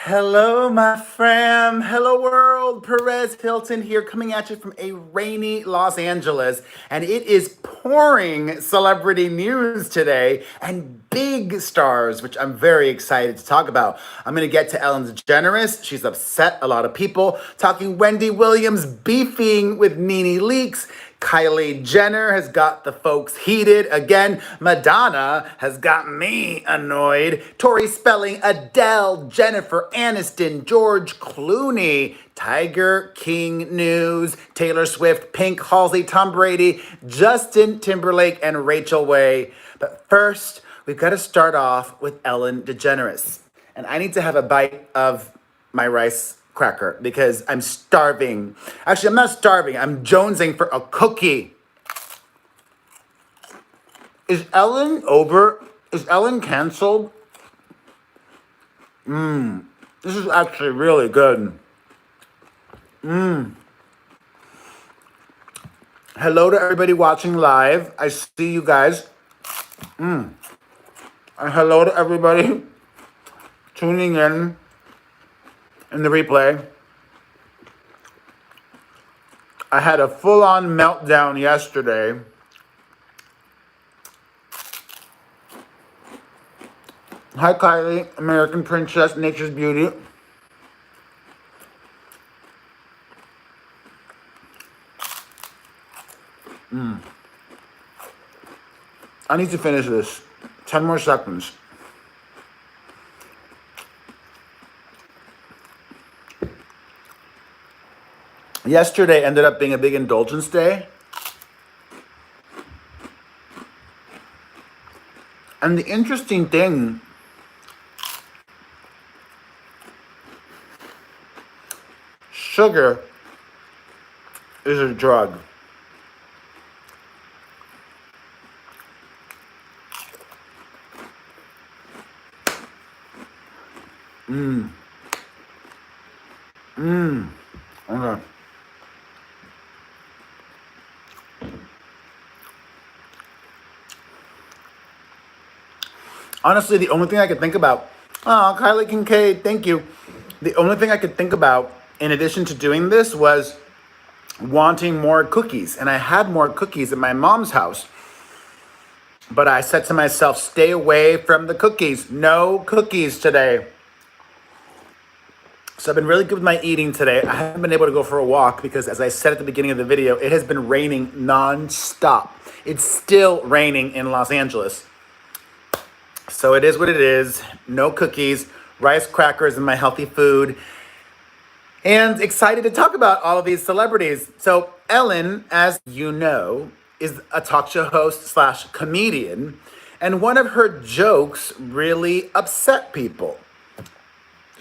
Hello, my fam. Hello, world. Perez Hilton here, coming at you from a rainy Los Angeles. And it is pouring celebrity news today and big stars, which I'm very excited to talk about. I'm going to get to Ellen DeGeneres. She's upset a lot of people. Talking Wendy Williams beefing with Nene Leakes. Kylie Jenner has got the folks heated again. Madonna has got me annoyed. Tori Spelling, Adele, Jennifer Aniston, George Clooney, Tiger King news, Taylor Swift, Pink, Halsey, Tom Brady, Justin Timberlake, and Rachael Ray. But first, we've got to start off with Ellen DeGeneres. And I need to have a bite of my rice cracker because I'm starving. Actually, I'm not starving. I'm jonesing for a cookie. Is Ellen over? Is Ellen canceled? This is actually really good. Hello to everybody watching live. I see you guys. And hello to everybody tuning in the replay. I had a full-on meltdown yesterday. Hi, Kylie, American Princess, Nature's Beauty. I need to finish this. 10 more seconds. Yesterday ended up being a big indulgence day. And the interesting thing, sugar is a drug. Okay. Honestly, the only thing I could think about, oh, Kylie Kincaid, thank you. The only thing I could think about, in addition to doing this, was wanting more cookies. And I had more cookies at my mom's house. But I said to myself, stay away from the cookies. No cookies today. So I've been really good with my eating today. I haven't been able to go for a walk because, as I said at the beginning of the video, it has been raining non-stop. It's still raining in Los Angeles. So it is what it is. No cookies, rice crackers, and my healthy food. And excited to talk about all of these celebrities. So Ellen, as you know, is a talk show host slash comedian. And one of her jokes really upset people.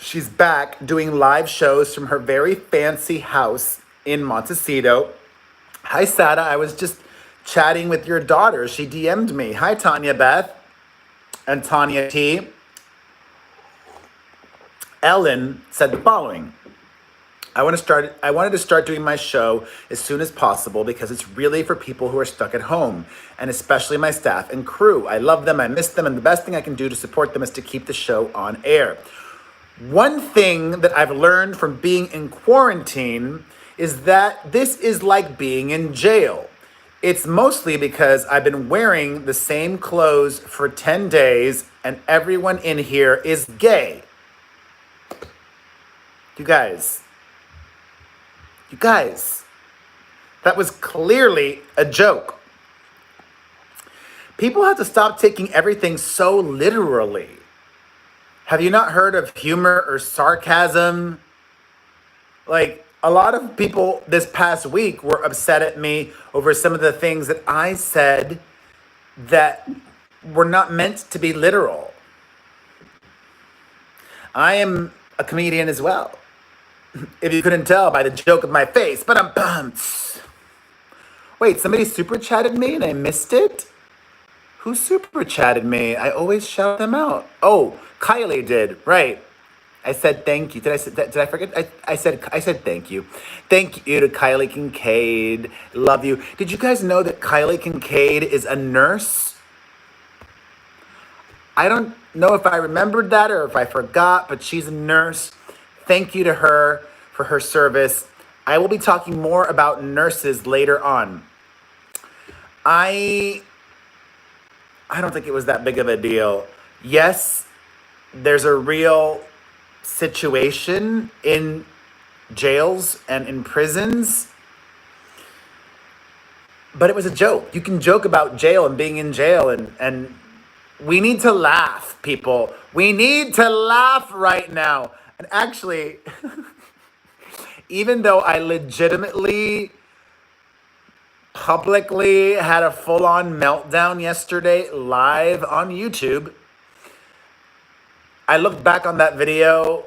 She's back doing live shows from her very fancy house in Montecito. Hi, Sada. I was just chatting with your daughter. She DM'd me. Hi, Tanya Beth and Tanya T. Ellen said the following. I wanted to start doing my show as soon as possible because it's really for people who are stuck at home, and especially my staff and crew. I love them, I miss them, and the best thing I can do to support them is to keep the show on air. One thing that I've learned from being in quarantine is that this is like being in jail. It's mostly because I've been wearing the same clothes for 10 days and everyone in here is gay. You guys, that was clearly a joke. People have to stop taking everything so literally. Have you not heard of humor or sarcasm? Like, a lot of people this past week were upset at me over some of the things that I said that were not meant to be literal. I am a comedian as well. If you couldn't tell by the joke of my face, but I'm pumped. Wait, somebody super chatted me and I missed it? Who super chatted me? I always shout them out. Oh, Kylie did, right. I said thank you. Did I forget? I said thank you. Thank you to Kylie Kincaid. Love you. Did you guys know that Kylie Kincaid is a nurse? I don't know if I remembered that or if I forgot, but she's a nurse. Thank you to her for her service. I will be talking more about nurses later on. I don't think it was that big of a deal. Yes, there's a real situation in jails and in prisons, but it was a joke. You can joke about jail and being in jail, and we need to laugh, people. We need to laugh right now. And actually, even though I legitimately publicly had a full-on meltdown yesterday live on YouTube, I looked back on that video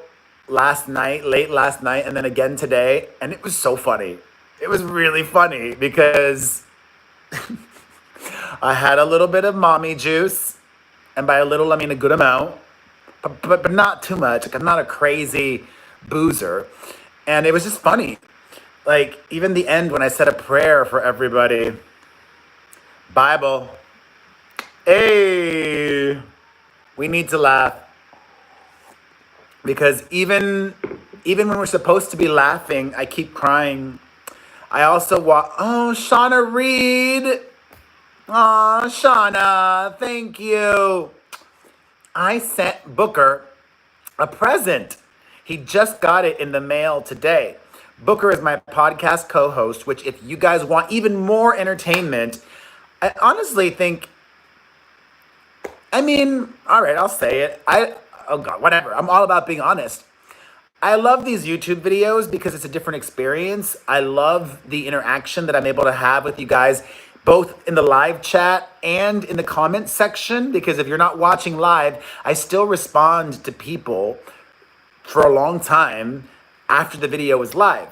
last night, late last night, and then again today, and it was so funny. It was really funny because I had a little bit of mommy juice, and by a little I mean a good amount, but not too much. Like, I'm not a crazy boozer, and it was just funny. Like, even the end when I said a prayer for everybody. Bible. Hey, we need to laugh. Because even when we're supposed to be laughing, I keep crying. I also Shauna Reed. Oh, Shauna, thank you. I sent Booker a present. He just got it in the mail today. Booker is my podcast co-host, which if you guys want even more entertainment, I honestly think, all right, I'll say it. Oh God, whatever. I'm all about being honest. I love these YouTube videos because it's a different experience. I love the interaction that I'm able to have with you guys, both in the live chat and in the comment section, because if you're not watching live, I still respond to people for a long time after the video is live.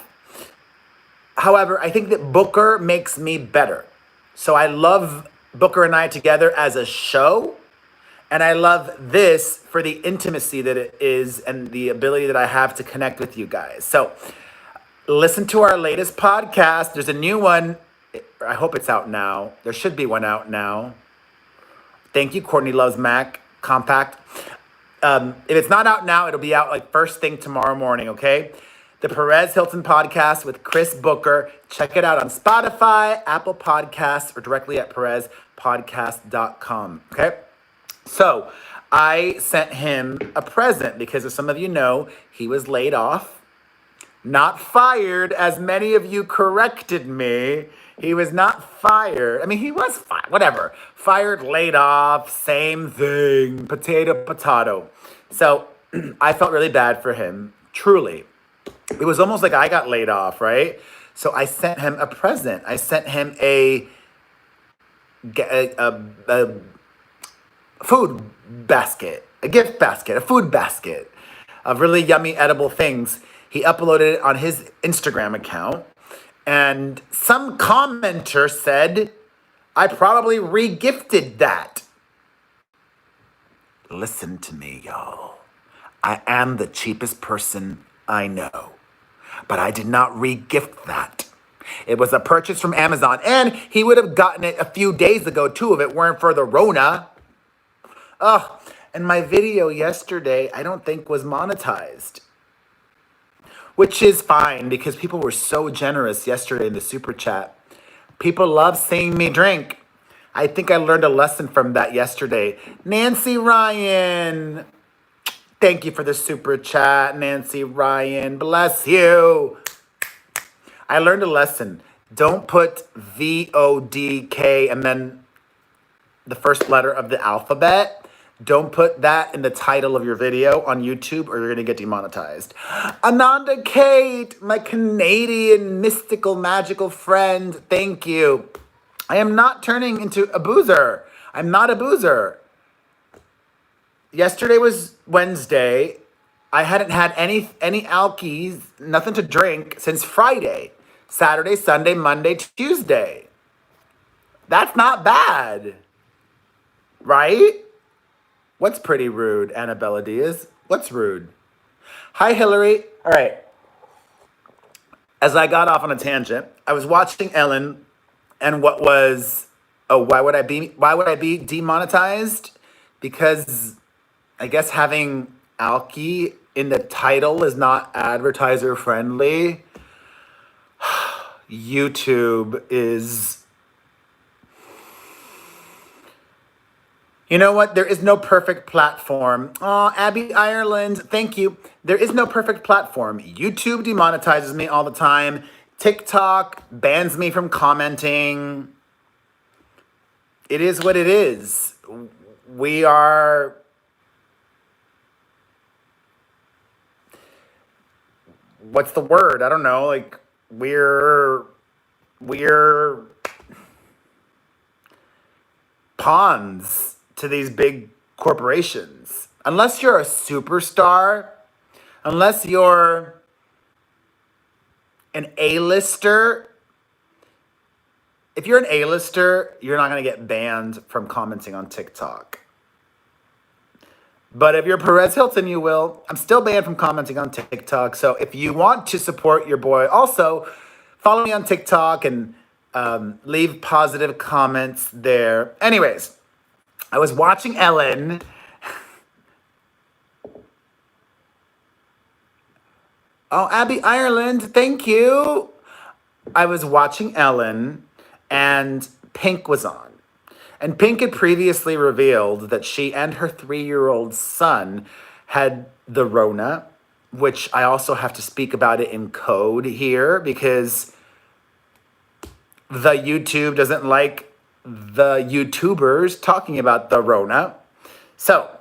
However, I think that Booker makes me better. So I love Booker and I together as a show. And I love this for the intimacy that it is and the ability that I have to connect with you guys. So listen to our latest podcast. There's a new one. I hope it's out now. There should be one out now. Thank you, Courtney Loves Mac Compact. If it's not out now, it'll be out like first thing tomorrow morning, okay? The Perez Hilton podcast with Chris Booker. Check it out on Spotify, Apple Podcasts, or directly at perezpodcast.com, okay? So I sent him a present because, as some of you know, he was laid off, not fired, as many of you corrected me. He was not fired. I mean, he was fired, whatever. Fired, laid off, same thing, potato. So I felt really bad for him, truly. It was almost like I got laid off, right? So I sent him a present. I sent him a food basket, a gift basket, a food basket of really yummy edible things. He uploaded it on his Instagram account, and some commenter said, I probably re-gifted that. Listen to me, y'all. I am the cheapest person I know, but I did not re-gift that. It was a purchase from Amazon, and he would have gotten it a few days ago, too, if it weren't for the Rona. And my video yesterday, I don't think was monetized, which is fine because people were so generous yesterday in the super chat. People love seeing me drink. I think I learned a lesson from that yesterday. Nancy Ryan, thank you for the super chat, Nancy Ryan. Bless you. I learned a lesson. Don't put VODK and then the first letter of the alphabet. Don't put that in the title of your video on YouTube or you're going to get demonetized. Ananda Kate, my Canadian mystical magical friend, thank you. I am not turning into a boozer. I'm not a boozer. Yesterday was Wednesday. I hadn't had any alkies, nothing to drink since Friday. Saturday, Sunday, Monday, Tuesday. That's not bad. Right? What's pretty rude, Annabella Diaz? What's rude? Hi, Hillary. All right. As I got off on a tangent, I was watching Ellen, and what was, why would I be demonetized? Because I guess having Alki in the title is not advertiser friendly. YouTube is... You know what? There is no perfect platform. Oh, Abby Ireland, thank you. There is no perfect platform. YouTube demonetizes me all the time. TikTok bans me from commenting. It is what it is. We are... What's the word? I don't know. Like, we're pawns to these big corporations. Unless you're a superstar, unless you're an A-lister, if you're an A-lister, you're not going to get banned from commenting on TikTok. But if you're Perez Hilton, you will. I'm still banned from commenting on TikTok. So if you want to support your boy, also follow me on TikTok and leave positive comments there. Anyways, I was watching Ellen. Oh, Abby Ireland, thank you. I was watching Ellen and Pink was on. And Pink had previously revealed that she and her 3-year-old son had the Rona, which I also have to speak about it in code here because the YouTube doesn't like the YouTubers talking about the Rona. So,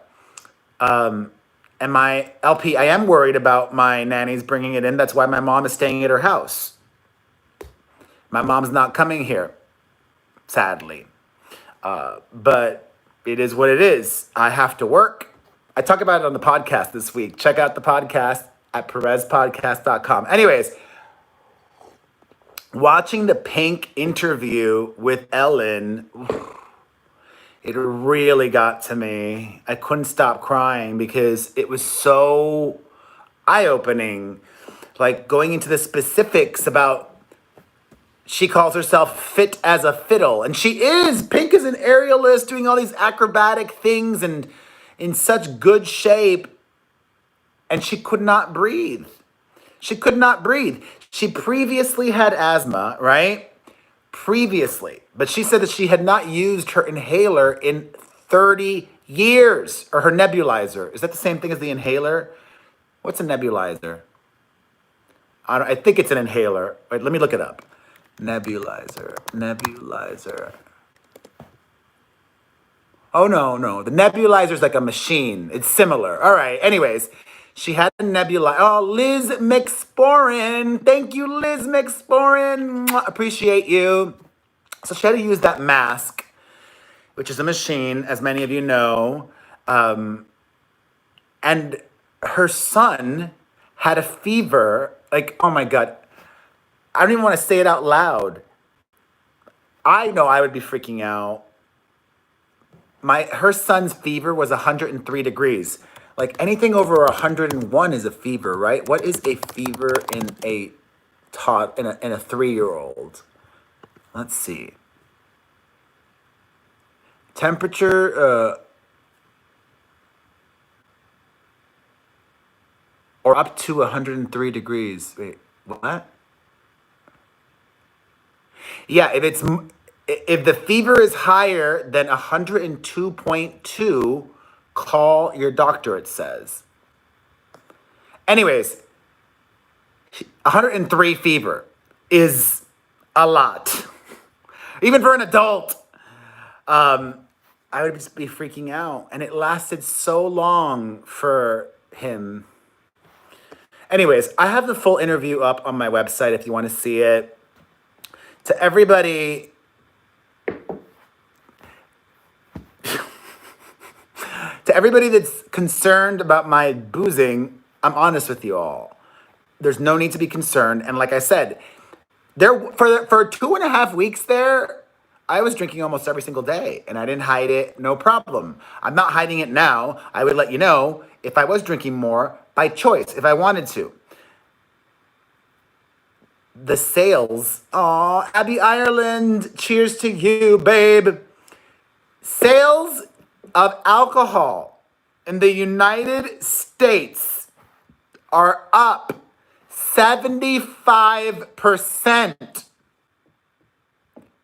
and my LP, I am worried about my nannies bringing it in. That's why my mom is staying at her house. My mom's not coming here, sadly. But it is what it is. I have to work. I talk about it on the podcast this week. Check out the podcast at perezpodcast.com. Anyways, watching the Pink interview with Ellen, it really got to me. I couldn't stop crying because it was so eye-opening. Like going into the specifics about... She calls herself fit as a fiddle. And she is. Pink is an aerialist doing all these acrobatic things and in such good shape. And she could not breathe. She could not breathe. She previously had asthma, right? Previously. But she said that she had not used her inhaler in 30 years. Or her nebulizer. Is that the same thing as the inhaler? What's a nebulizer? I think it's an inhaler. Wait, let me look it up. Nebulizer. Oh, no. The nebulizer is like a machine. It's similar. All right. Anyways, she had a nebulizer. Oh, Liz McSporin. Thank you, Liz McSporin. Mwah. Appreciate you. So she had to use that mask, which is a machine, as many of you know. And her son had a fever. Like, oh my God. I don't even want to say it out loud. I know I would be freaking out. Her son's fever was 103 degrees. Like anything over 101 is a fever, right? What is a fever in a 3-year-old? Let's see. Temperature or up to 103 degrees. Wait, what? Yeah, if the fever is higher than 102.2, call your doctor, it says. Anyways, 103 fever is a lot. Even for an adult. I would just be freaking out. And it lasted so long for him. Anyways, I have the full interview up on my website if you want to see it. To everybody, that's concerned about my boozing, I'm honest with you all. There's no need to be concerned. And like I said, for 2.5 weeks there, I was drinking almost every single day. And I didn't hide it, no problem. I'm not hiding it now. I would let you know if I was drinking more by choice, if I wanted to. The sales, Abby Ireland, cheers to you, babe. Sales of alcohol in the United States are up 75%.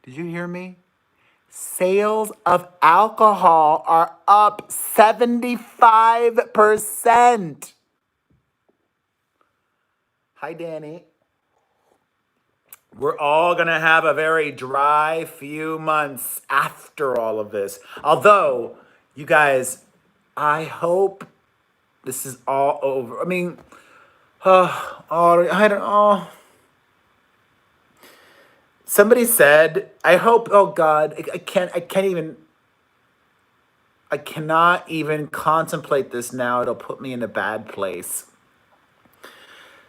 Did you hear me? Sales of alcohol are up 75%. Hi, Danny. We're all going to have a very dry few months after all of this. Although, you guys, I hope this is all over. I mean, I don't know. Somebody said, I hope, oh God, I cannot even contemplate this now. It'll put me in a bad place.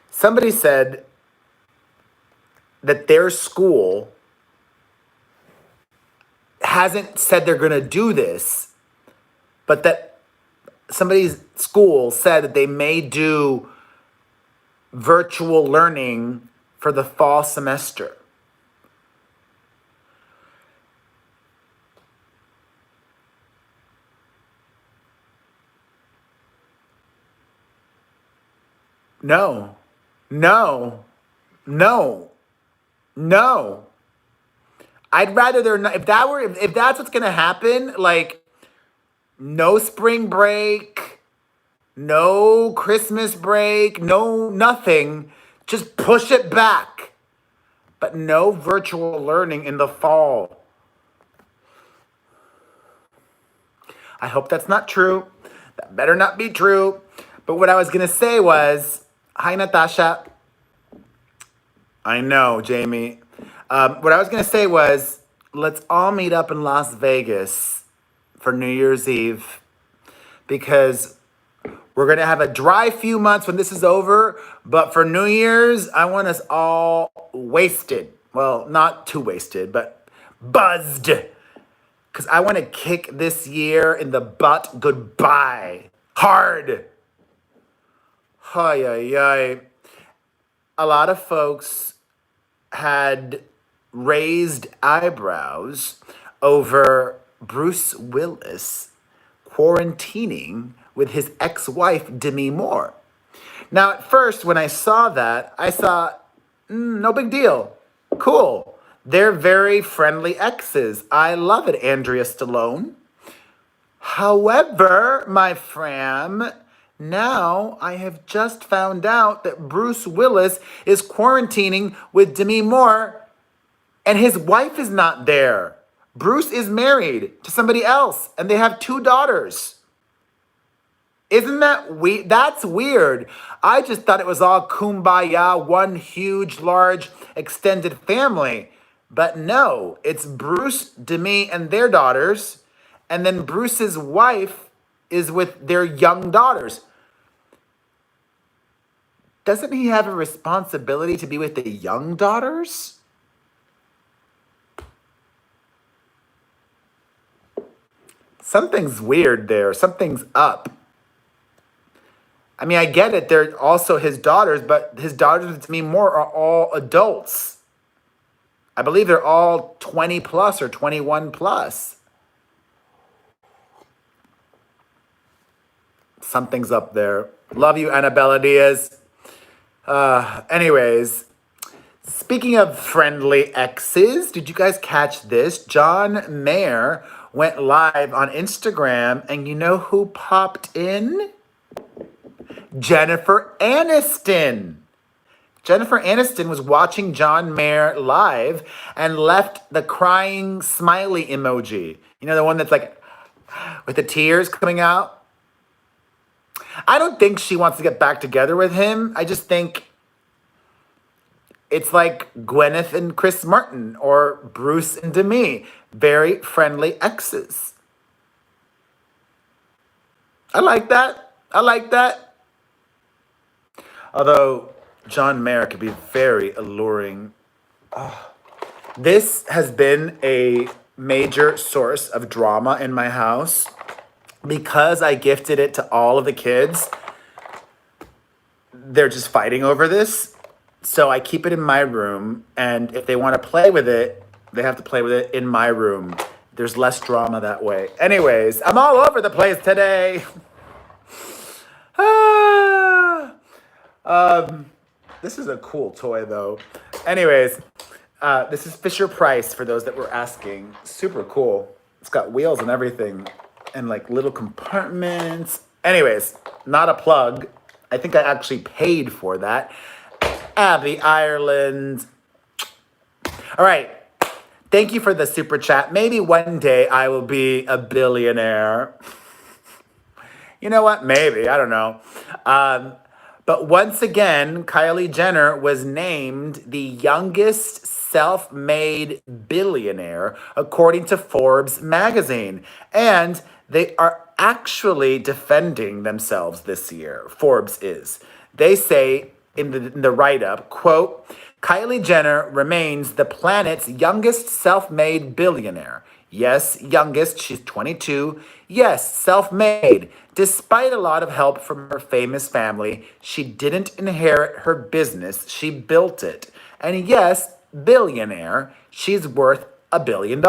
Somebody said that their school hasn't said they're going to do this, but that somebody's school said that they may do virtual learning for the fall semester. No, no, no, no. I'd rather they're not. If that's what's gonna happen, like no spring break, no Christmas break, no nothing. Just push it back. But no virtual learning in the fall. I hope that's not true. That better not be true. But what I was gonna say was, hi Natasha. I know, Jamie. What I was gonna say was, let's all meet up in Las Vegas for New Year's Eve, because we're going to have a dry few months when this is over, but for New Year's, I want us all wasted. Well, not too wasted, but buzzed. Because I want to kick this year in the butt goodbye. Hard. Ay, ay, ay. A lot of folks had raised eyebrows over Bruce Willis quarantining with his ex-wife, Demi Moore. Now, at first, when I saw that, I thought, no big deal. Cool. They're very friendly exes. I love it, Andrea Stallone. However, my fam, now I have just found out that Bruce Willis is quarantining with Demi Moore and his wife is not there. Bruce is married to somebody else and they have 2 daughters. Isn't that weird? That's weird. I just thought it was all kumbaya, one huge, large, extended family. But no, it's Bruce, Demi, and their daughters. And then Bruce's wife is with their young daughters. Doesn't he have a responsibility to be with the young daughters? Something's weird there. Something's up. I mean, I get it. They're also his daughters, but his daughters, to me, more are all adults. I believe they're all 20 plus or 21 plus. Something's up there. Love you, Annabella Diaz. Anyways, speaking of friendly exes, did you guys catch this? John Mayer went live on Instagram, and you know who popped in? Jennifer Aniston. Jennifer Aniston was watching John Mayer live and left the crying smiley emoji. You know, the one that's like with the tears coming out? I don't think she wants to get back together with him. I just think it's like Gwyneth and Chris Martin or Bruce and Demi. Very friendly exes. I like that. I like that. Although John Mayer could be very alluring. This has been a major source of drama in my house because I gifted it to all of the kids. They're just fighting over this. So I keep it in my room, and if they want to play with it, they have to play with it in my room. There's less drama that way. Anyways, I'm all over the place today. Ah, this is a cool toy, though. Anyways, this is Fisher Price for those that were asking. Super cool. It's got wheels and everything, and like little compartments. Anyways, not a plug. I think I actually paid for that. Abby Ireland. All right. Thank you for the super chat. Maybe one day I will be a billionaire. You know what? Maybe. I don't know. But once again, Kylie Jenner was named the youngest self-made billionaire, according to Forbes magazine. And they are actually defending themselves this year. Forbes is. They say in the write-up, quote, Kylie Jenner remains the planet's youngest self-made billionaire. Yes, youngest, she's 22. Yes, self-made. Despite a lot of help from her famous family, she didn't inherit her business, she built it. And yes, billionaire, she's worth $1 billion.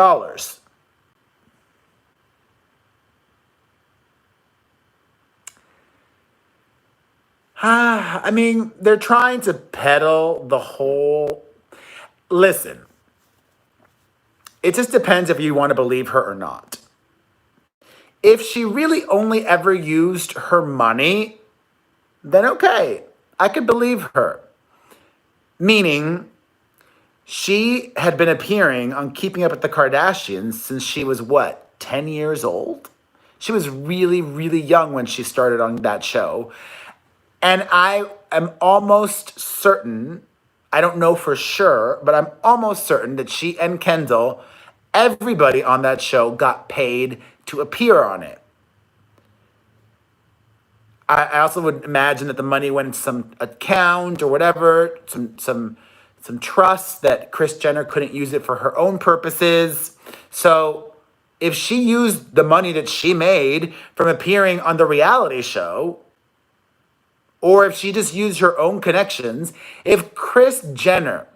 I mean, they're trying to peddle the whole. Listen, it just depends if you want to believe her or not. If she really only ever used her money, then okay, I could believe her. Meaning, she had been appearing on Keeping Up with the Kardashians since she was what, 10 years old? She was really, really young when she started on that show. And I am almost certain, I don't know for sure, but I'm almost certain that she and Kendall, everybody on that show got paid to appear on it. I also would imagine that the money went into some account or whatever, some trust that Kris Jenner couldn't use it for her own purposes. So if she used the money that she made from appearing on the reality show, or if she just used her own connections, if Kris Jenner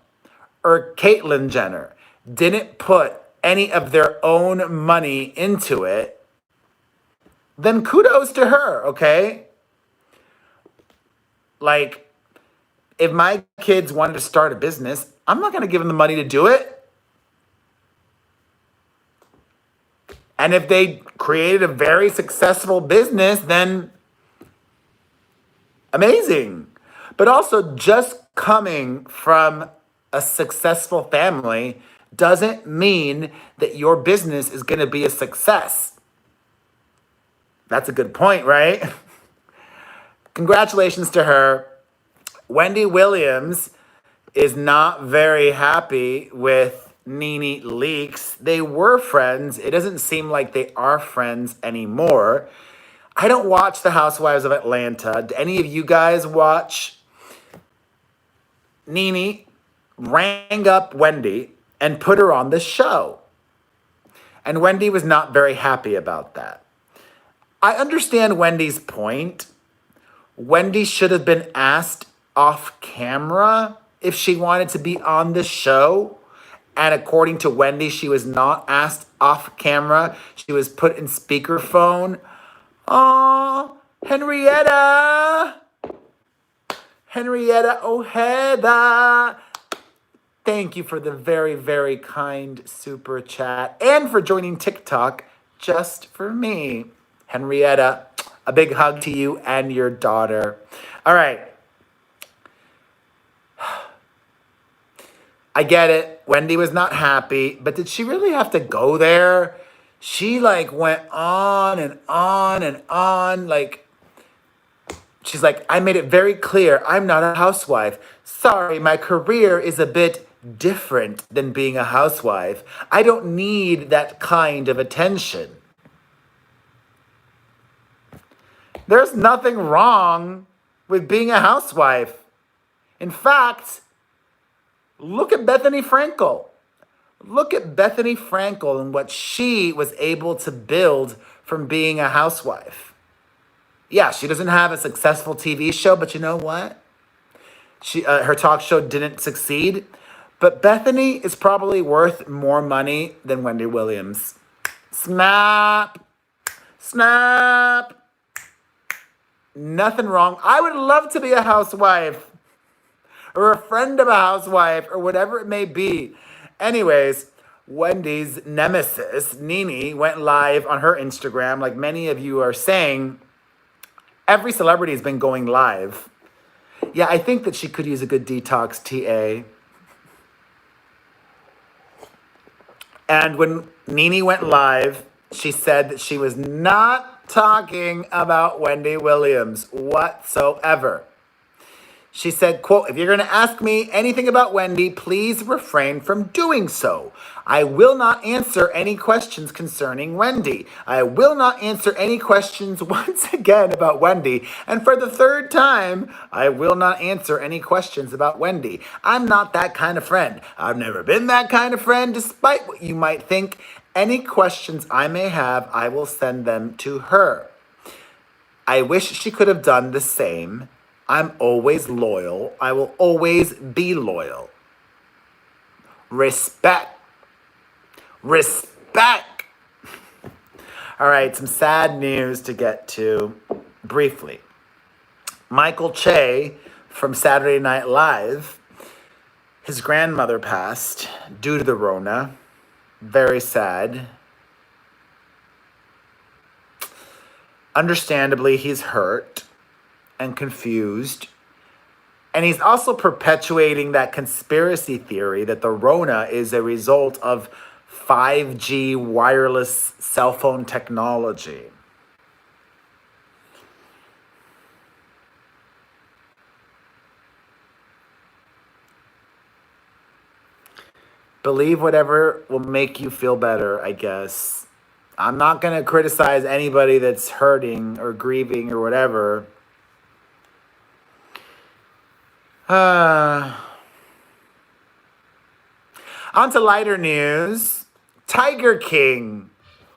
or Caitlyn Jenner didn't put any of their own money into it, then kudos to her, okay? Like, if my kids wanted to start a business, I'm not going to give them the money to do it. And if they created a very successful business, then amazing. But also, just coming from a successful family doesn't mean that your business is going to be a success. That's a good point, right? Congratulations to her. Wendy Williams is not very happy with Nene Leakes. They were friends. It doesn't seem like they are friends anymore. I don't watch The Housewives of Atlanta. Do any of you guys watch? Nene rang up Wendy and put her on the show. And Wendy was not very happy about that. I understand Wendy's point. Wendy should have been asked off camera if she wanted to be on the show. And according to Wendy, she was not asked off camera. She was put in speakerphone. Oh, Henrietta Ojeda. Thank you for the very, very kind super chat and for joining TikTok just for me. Henrietta, a big hug to you and your daughter. All right. I get it. Wendy was not happy, but did she really have to go there? She like went on and on and on. Like, she's like, I made it very clear I'm not a housewife. Sorry, my career is a bit different than being a housewife. I don't need that kind of attention. There's nothing wrong with being a housewife. In fact, look at Bethany Frankel. Look at Bethany Frankel and what she was able to build from being a housewife. Yeah, she doesn't have a successful TV show, but you know what? Her talk show didn't succeed. But Bethany is probably worth more money than Wendy Williams. Snap. Snap. Nothing wrong. I would love to be a housewife or a friend of a housewife or whatever it may be. Anyways, Wendy's nemesis, Nene, went live on her Instagram. Like many of you are saying, every celebrity has been going live. Yeah, I think that she could use a good detox, TA. And when Nene went live, she said that she was not talking about Wendy Williams whatsoever. She said, quote, "If you're going to ask me anything about Wendy, please refrain from doing so. I will not answer any questions concerning Wendy. I will not answer any questions once again about Wendy. And for the third time, I will not answer any questions about Wendy. I'm not that kind of friend. I've never been that kind of friend, despite what you might think. Any questions I may have, I will send them to her. I wish she could have done the same. I'm always loyal. I will always be loyal. Respect. Respect. All right, some sad news to get to briefly. Michael Che from Saturday Night Live, his grandmother passed due to the Rona. Very sad. Understandably, he's hurt and confused. And he's also perpetuating that conspiracy theory that the Rona is a result of 5G wireless cell phone technology. Believe whatever will make you feel better, I guess. I'm not going to criticize anybody that's hurting or grieving or whatever. On to lighter news. Tiger King.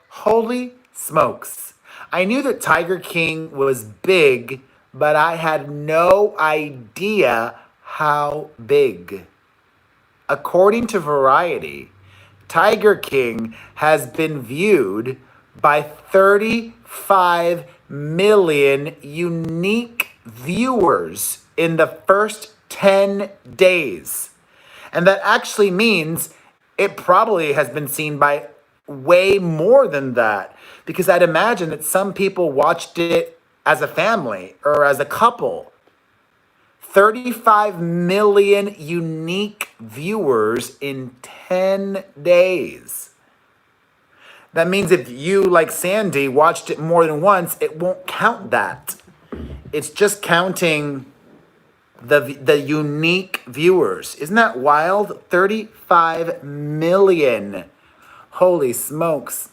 Holy smokes. I knew that Tiger King was big, but I had no idea how big. According to Variety, Tiger King has been viewed by 35 million unique viewers in the first 10 days. And that actually means it probably has been seen by way more than that. Because I'd imagine that some people watched it as a family or as a couple. 35 million unique viewers in 10 days. That means if you, like Sandy, watched it more than once, it won't count that. It's just counting the unique viewers. Isn't that wild? 35 million. Holy smokes.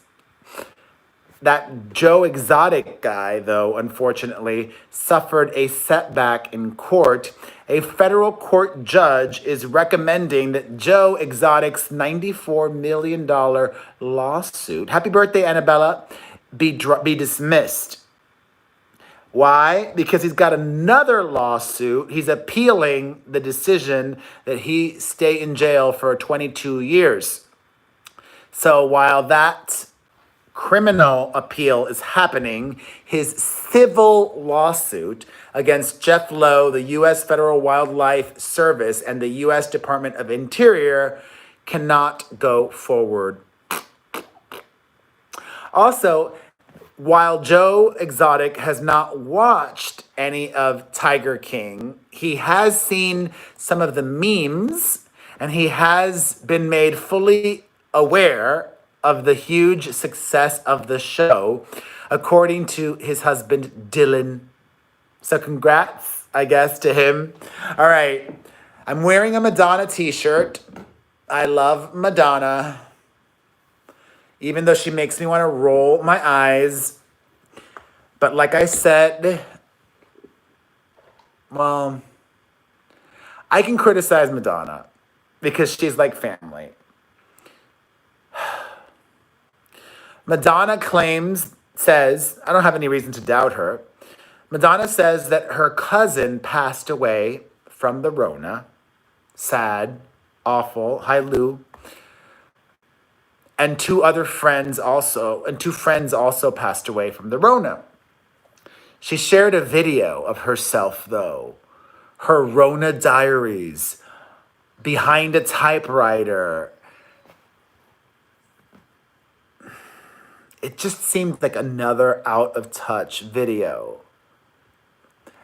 That Joe Exotic guy, though, unfortunately, suffered a setback in court. A federal court judge is recommending that Joe Exotic's $94 million lawsuit, happy birthday, Annabella, be dismissed. Why? Because he's got another lawsuit. He's appealing the decision that he stay in jail for 22 years. So while that criminal appeal is happening, his civil lawsuit against Jeff Lowe, the U.S. Federal Wildlife Service, and the U.S. Department of Interior cannot go forward. Also, while Joe Exotic has not watched any of Tiger King, he has seen some of the memes, and he has been made fully aware of the huge success of the show, according to his husband, Dylan. So congrats, I guess, to him. All right, I'm wearing a Madonna t-shirt. I love Madonna, even though she makes me want to roll my eyes. But like I said, well, I can criticize Madonna because she's like family. Madonna says, I don't have any reason to doubt her. Madonna says that her cousin passed away from the Rona. Sad, awful. Hi, Lou. And two friends also passed away from the Rona. She shared a video of herself, though. Her Rona diaries, behind a typewriter. It just seemed like another out of touch video.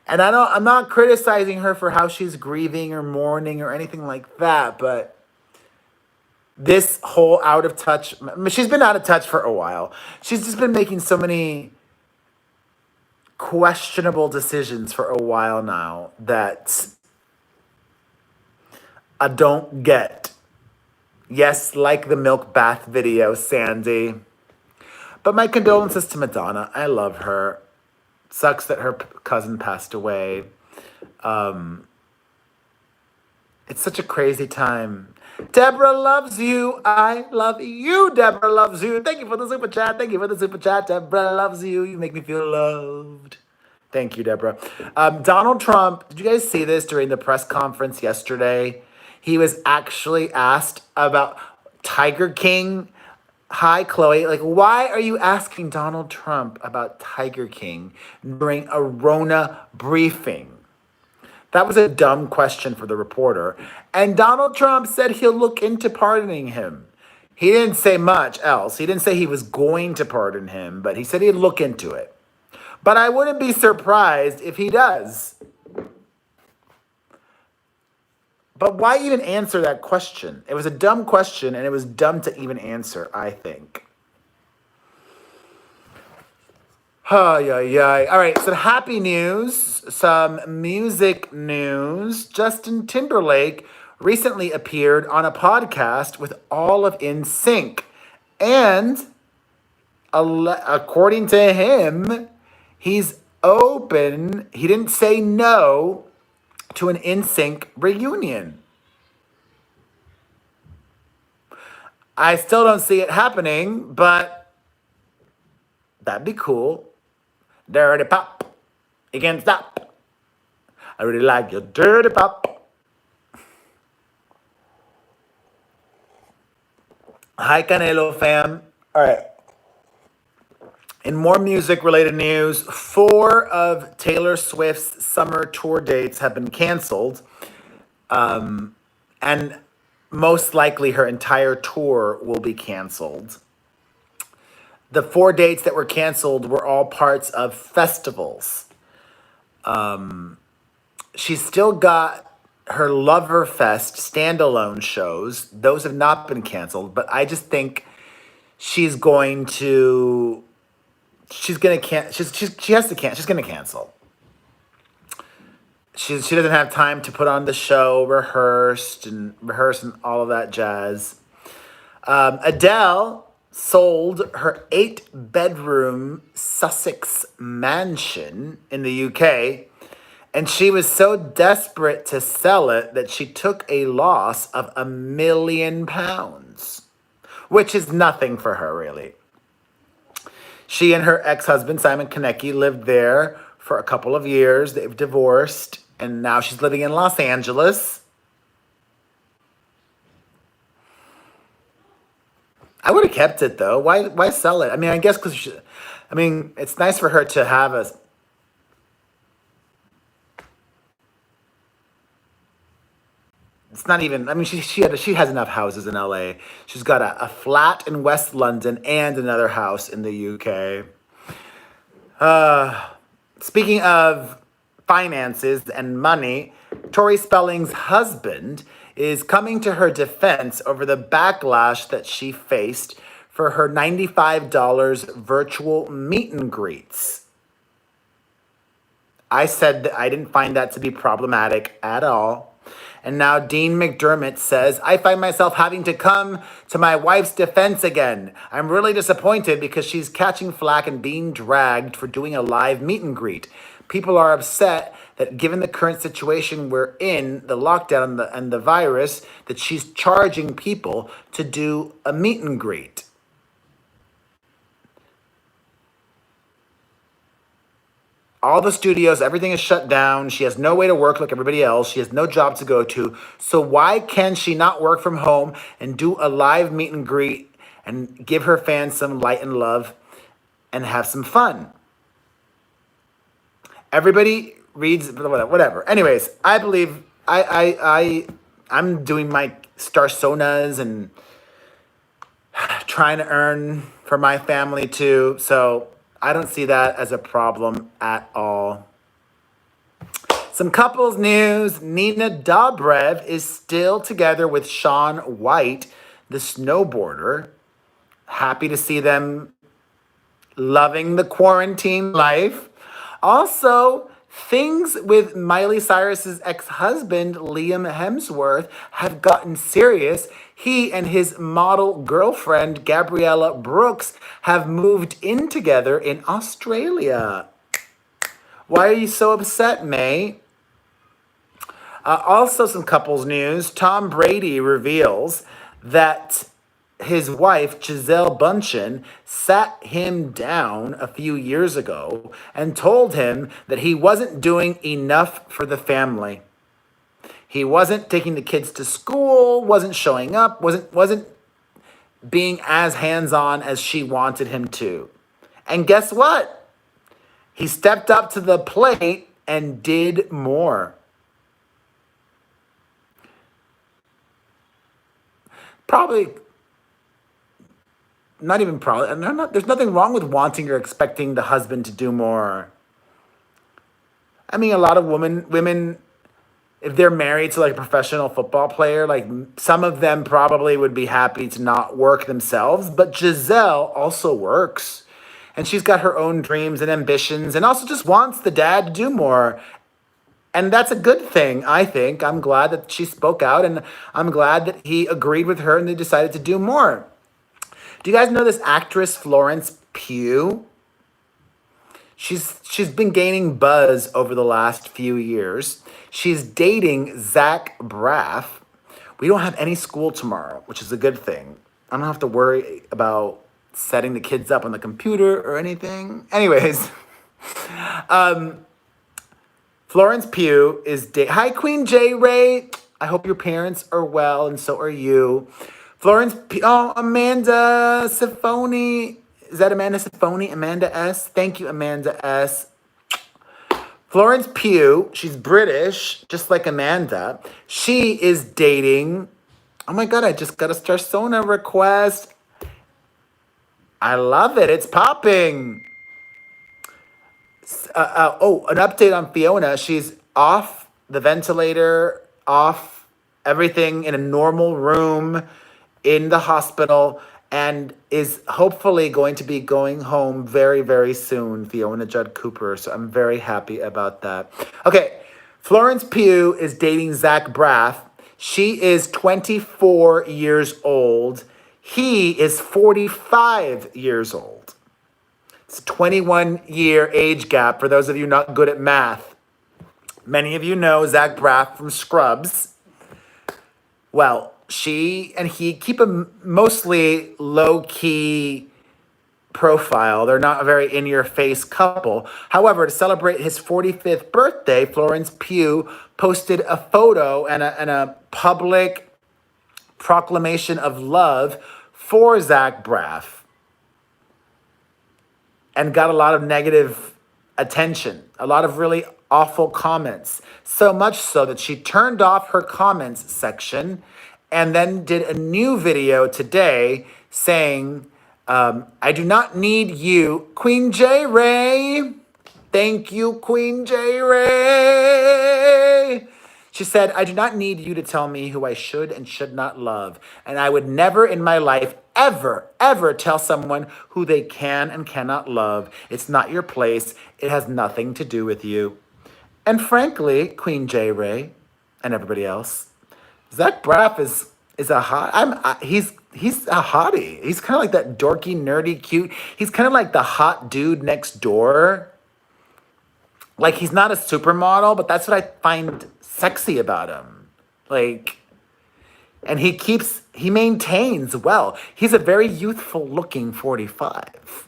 And I'm not criticizing her for how she's grieving or mourning or anything like that, but this whole out of touch, I mean, she's been out of touch for a while. She's just been making so many questionable decisions for a while now that I don't get. Yes, like the milk bath video, Sandy. But my condolences to Madonna. I love her. Sucks that her cousin passed away. It's such a crazy time. Deborah loves you. I love you. Deborah loves you. Thank you for the super chat. Thank you for the super chat. Deborah loves you. You make me feel loved. Thank you, Deborah. Donald Trump, did you guys see this during the press conference yesterday? He was actually asked about Tiger King. Hi, Chloe. Like, why are you asking Donald Trump about Tiger King during a Rona briefing? That was a dumb question for the reporter. And Donald Trump said he'll look into pardoning him. He didn't say much else. He didn't say he was going to pardon him, but he said he'd look into it. But I wouldn't be surprised if he does. But why even answer that question? It was a dumb question, and it was dumb to even answer, I think. All right, some happy news, some music news. Justin Timberlake recently appeared on a podcast with all of NSYNC. And according to him, he's open. He didn't say no to an NSYNC reunion. I still don't see it happening, but that'd be cool. Dirty pop, you can't stop. I really like your dirty pop. Hi, Canelo fam. All right. In more music-related news, 4 of Taylor Swift's summer tour dates have been canceled. And most likely her entire tour will be canceled. The 4 dates that were canceled were all parts of festivals. She's still got her Loverfest standalone shows. Those have not been canceled, but I just think she has to cancel. She doesn't have time to put on the show, rehearse and all of that jazz. Adele sold her 8-bedroom Sussex mansion in the UK, and she was so desperate to sell it that she took a loss of £1 million, which is nothing for her, really. She and her ex-husband, Simon Konecki, lived there for a couple of years. They've divorced, and now she's living in Los Angeles. I would have kept it, though. Why sell it? I mean, I guess because it's nice for her to have a... It's not even... I mean, she has enough houses in LA. She's got a flat in West London and another house in the UK. Speaking of finances and money, Tori Spelling's husband is coming to her defense over the backlash that she faced for her $95 virtual meet and greets. I said that I didn't find that to be problematic at all. And now Dean McDermott says, I find myself having to come to my wife's defense again. I'm really disappointed because she's catching flack and being dragged for doing a live meet and greet. People are upset that given the current situation we're in, the lockdown and the virus, that she's charging people to do a meet and greet. All the studios, everything is shut down. She has no way to work like everybody else. She has no job to go to. So why can she not work from home and do a live meet and greet and give her fans some light and love and have some fun? Everybody reads whatever. Anyways, I believe I'm doing my starsonas and trying to earn for my family too. So I don't see that as a problem at all. Some couples news. Nina Dobrev is still together with Shaun White, the snowboarder. Happy to see them loving the quarantine life. Also, things with Miley Cyrus's ex-husband, Liam Hemsworth, have gotten serious. He and his model girlfriend, Gabriella Brooks, have moved in together in Australia. Why are you so upset, May? Also, some couples news. Tom Brady reveals that his wife, Gisele Bündchen, sat him down a few years ago and told him that he wasn't doing enough for the family. He wasn't taking the kids to school, wasn't showing up, wasn't being as hands-on as she wanted him to. And guess what? He stepped up to the plate and did more. Probably, not even probably, there's nothing wrong with wanting or expecting the husband to do more. I mean, a lot of women, if they're married to like a professional football player, like some of them probably would be happy to not work themselves, but Gisele also works. And she's got her own dreams and ambitions and also just wants the dad to do more. And that's a good thing, I think. I'm glad that she spoke out and I'm glad that he agreed with her and they decided to do more. Do you guys know this actress, Florence Pugh? She's been gaining buzz over the last few years. She's dating Zach Braff. We don't have any school tomorrow, which is a good thing. I don't have to worry about setting the kids up on the computer or anything. Anyways, Florence Pugh is Hi, Queen J. Ray. I hope your parents are well, and so are you. Florence Pugh. Oh, Amanda Sifoni. Is that Amanda Sifoni? Amanda S. Thank you, Amanda S. Florence Pugh. She's British, just like Amanda. She is dating. Oh my God! I just got a Starsona request. I love it. It's popping. An update on Fiona. She's off the ventilator, off everything in a normal room in the hospital, and is hopefully going to be going home very, very soon, Fiona Judd Cooper. So I'm very happy about that. Okay, Florence Pugh is dating Zach Braff. She is 24 years old. He is 45 years old. It's a 21-year age gap for those of you not good at math. Many of you know Zach Braff from Scrubs. Well, she and he keep a mostly low-key profile. They're not a very in-your-face couple. However, to celebrate his 45th birthday, Florence Pugh posted a photo and a public proclamation of love for Zach Braff. And got a lot of negative attention, a lot of really awful comments. So much so that she turned off her comments section and then did a new video today saying, I do not need you, Queen J. Ray. Thank you, Queen J. Ray. She said, I do not need you to tell me who I should and should not love. And I would never in my life ever tell someone who they can and cannot love. It's not your place. It has nothing to do with you. And frankly, Queen J. Ray and everybody else, Zach Braff is a hot. He's a hottie. He's kind of like that dorky, nerdy, cute. He's kind of like the hot dude next door. Like he's not a supermodel, but that's what I find sexy about him. Like, and he maintains well. He's a very youthful looking 45.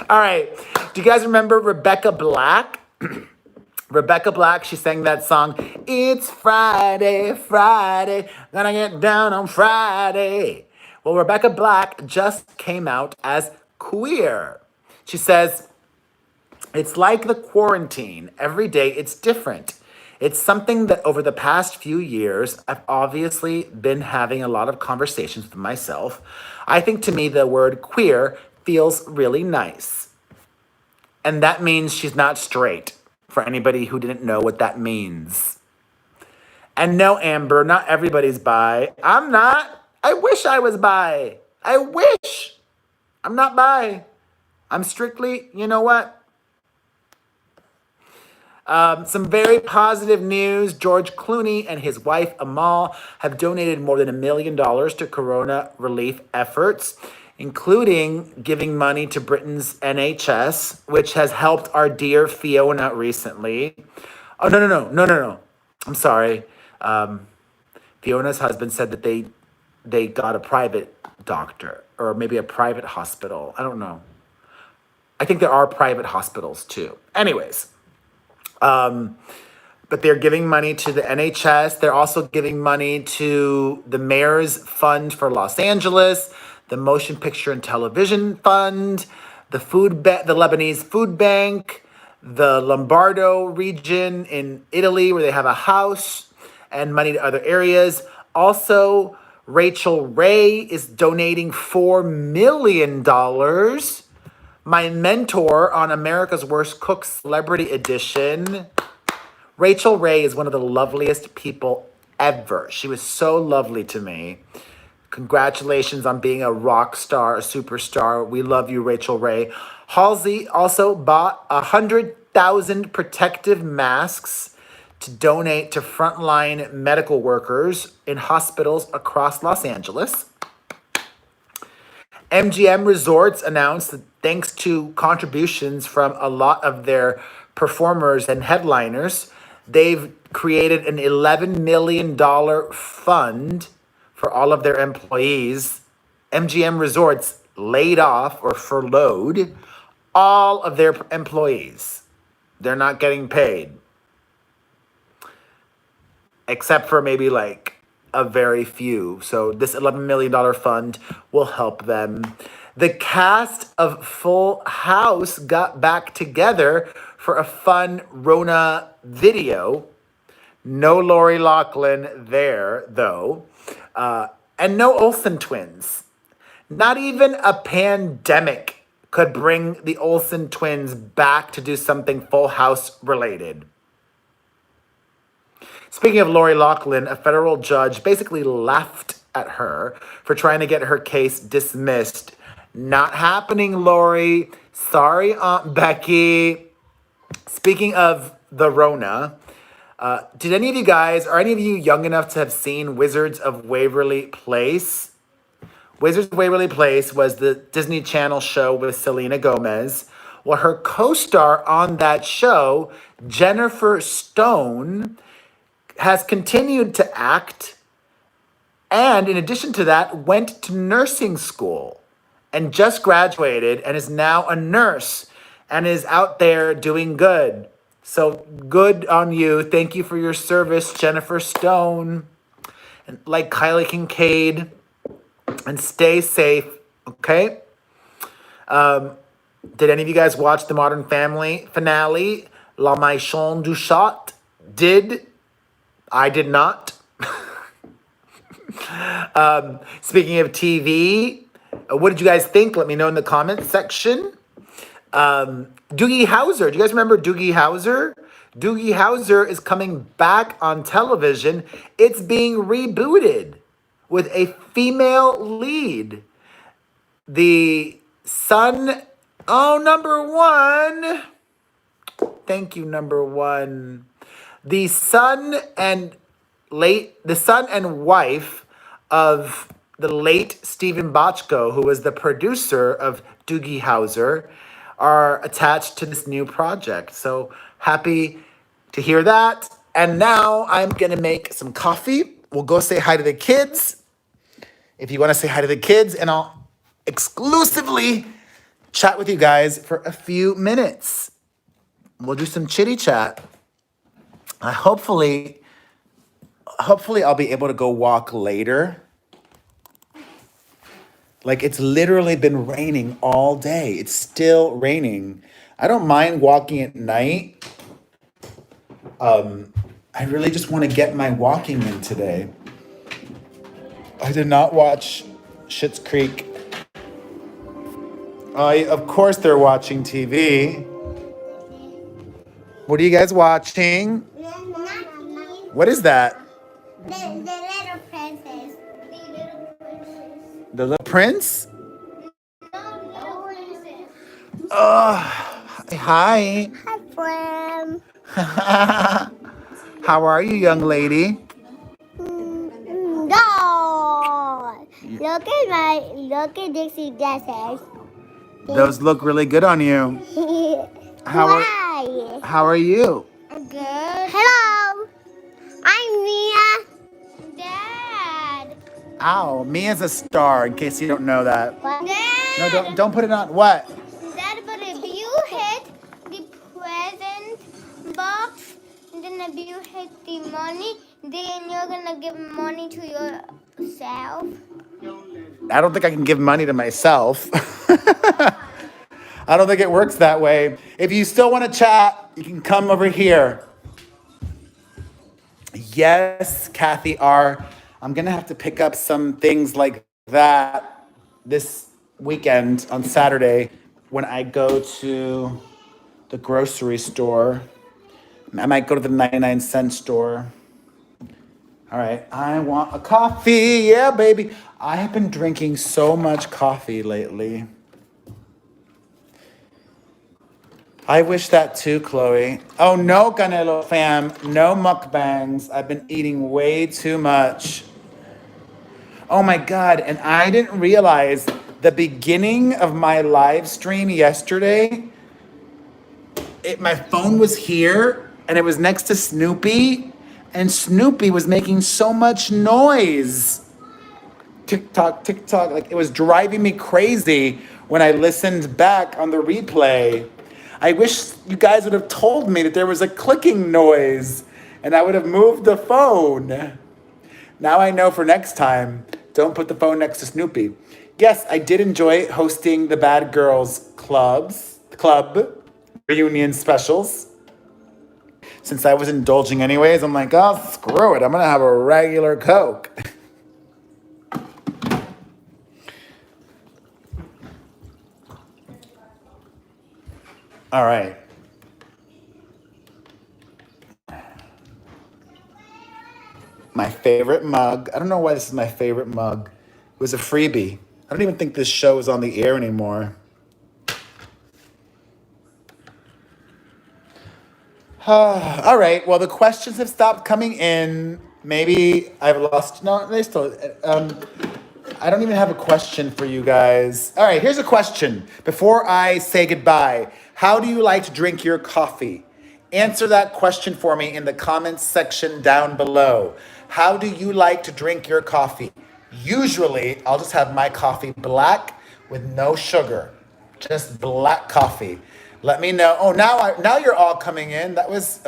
All right. Do you guys remember Rebecca Black? Rebecca Black, she sang that song, It's Friday, Friday, gonna get down on Friday. Well, Rebecca Black just came out as queer. She says, It's like the quarantine. Every day it's different. It's something that over the past few years, I've obviously been having a lot of conversations with myself. I think to me, the word queer feels really nice. And that means she's not straight, for anybody who didn't know what that means. And no, Amber, not everybody's bi. I'm not. I wish I was bi. I wish. I'm not bi. I'm strictly, you know what? Some very positive news. George Clooney and his wife Amal have donated more than $1 million to corona relief efforts, including giving money to Britain's NHS, which has helped our dear Fiona recently. Oh, no. I'm sorry. Fiona's husband said that they got a private doctor or maybe a private hospital. I don't know. I think there are private hospitals too. Anyways. But they're giving money to the NHS. They're also giving money to the Mayor's Fund for Los Angeles, the Motion Picture and Television Fund, the the Lebanese Food Bank, the Lombardo region in Italy where they have a house, and money to other areas. Also, Rachael Ray is donating $4 million. My mentor on America's Worst Cook Celebrity Edition, Rachael Ray, is one of the loveliest people ever. She was so lovely to me. Congratulations on being a rock star, a superstar. We love you, Rachael Ray. Halsey also bought 100,000 protective masks to donate to frontline medical workers in hospitals across Los Angeles. MGM Resorts announced that thanks to contributions from a lot of their performers and headliners, they've created an $11 million fund for all of their employees. MGM Resorts laid off or furloughed all of their employees. They're not getting paid. Except for maybe like a very few. So this $11 million fund will help them. The cast of Full House got back together for a fun Rona video. No Lori Loughlin there, though. And no Olsen twins. Not even a pandemic could bring the Olsen twins back to do something Full House related. Speaking of Lori Loughlin, a federal judge basically laughed at her for trying to get her case dismissed. Not happening, Lori. Sorry, Aunt Becky. Speaking of the Rona, did any of you guys, are any of you young enough to have seen Wizards of Waverly Place? Wizards of Waverly Place was the Disney Channel show with Selena Gomez. Well, her co-star on that show, Jennifer Stone, has continued to act, and in addition to that, went to nursing school and just graduated and is now a nurse and is out there doing good. So good on you. Thank you for your service, Jennifer Stone. And like Kylie Kincaid, and stay safe, okay? Did any of you guys watch the Modern Family finale, La Maison du Chat? I did not. Speaking of TV, what did you guys think? Let me know in the comments section. Doogie Howser. Do you guys remember Doogie Howser? Doogie Howser is coming back on television. It's being rebooted with a female lead. The son... Oh, number one. Thank you, number one. The son and wife of the late Stephen Bochco, who was the producer of Doogie Howser, are attached to this new project. So happy to hear that. And now I'm going to make some coffee. We'll go say hi to the kids. If you want to say hi to the kids, and I'll exclusively chat with you guys for a few minutes. We'll do some chitty chat. Hopefully I'll be able to go walk later. Like, it's literally been raining all day. It's still raining. I don't mind walking at night. I really just want to get my walking in today. I did not watch Schitt's Creek. Of course they're watching TV. What are you guys watching? What is that? The little princess. The Little Prince? Hi. Hi, friend. How are you, young lady? No. Look at Dixie glasses. Those look really good on you. Why? How are you? Good. Hello. I'm Mia. Dad. Ow, Mia's a star, in case you don't know that. What? No, Dad. don't put it on. What? Dad, but if you hit the present box, then if you hit the money, then you're gonna give money to yourself. I don't think I can give money to myself. I don't think it works that way. If you still want to chat, you can come over here. Yes, Kathy R. I'm going to have to pick up some things like that this weekend on Saturday when I go to the grocery store. I might go to the 99-cent store. All right, I want a coffee. Yeah, baby. I have been drinking so much coffee lately. I wish that too, Chloe. Oh, no, Canelo fam. No mukbangs. I've been eating way too much. Oh my God. And I didn't realize the beginning of my live stream yesterday, my phone was here and it was next to Snoopy. And Snoopy was making so much noise. TikTok, TikTok. Like, it was driving me crazy when I listened back on the replay. I wish you guys would have told me that there was a clicking noise and I would have moved the phone. Now I know for next time, don't put the phone next to Snoopy. Yes, I did enjoy hosting the Bad Girls Club reunion specials. Since I was indulging anyways, I'm like, oh, screw it. I'm going to have a regular Coke. All right. My favorite mug. I don't know why this is my favorite mug. It was a freebie. I don't even think this show is on the air anymore. All right. Well, the questions have stopped coming in. Maybe I've lost. No, they still. I don't even have a question for you guys. All right. Here's a question. Before I say goodbye, how do you like to drink your coffee? Answer that question for me in the comments section down below. How do you like to drink your coffee? Usually, I'll just have my coffee black with no sugar. Just black coffee. Let me know. Oh, now you're all coming in. That was,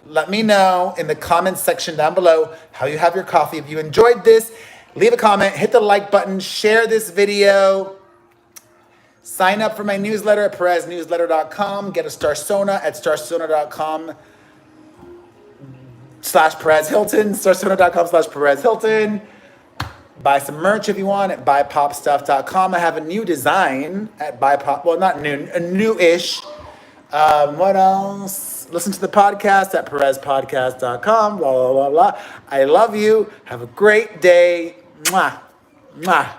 let me know in the comments section down below how you have your coffee. If you enjoyed this, leave a comment, hit the like button, share this video. Sign up for my newsletter at PerezNewsletter.com. Get a Starsona at Starsona.com/Perez Hilton. Starsona.com/Perez Hilton. Buy some merch if you want at BuyPopStuff.com. I have a new design at BuyPop. Well, not new, a new-ish. What else? Listen to the podcast at PerezPodcast.com. Blah, blah, blah, blah. I love you. Have a great day. Mwah. Mwah.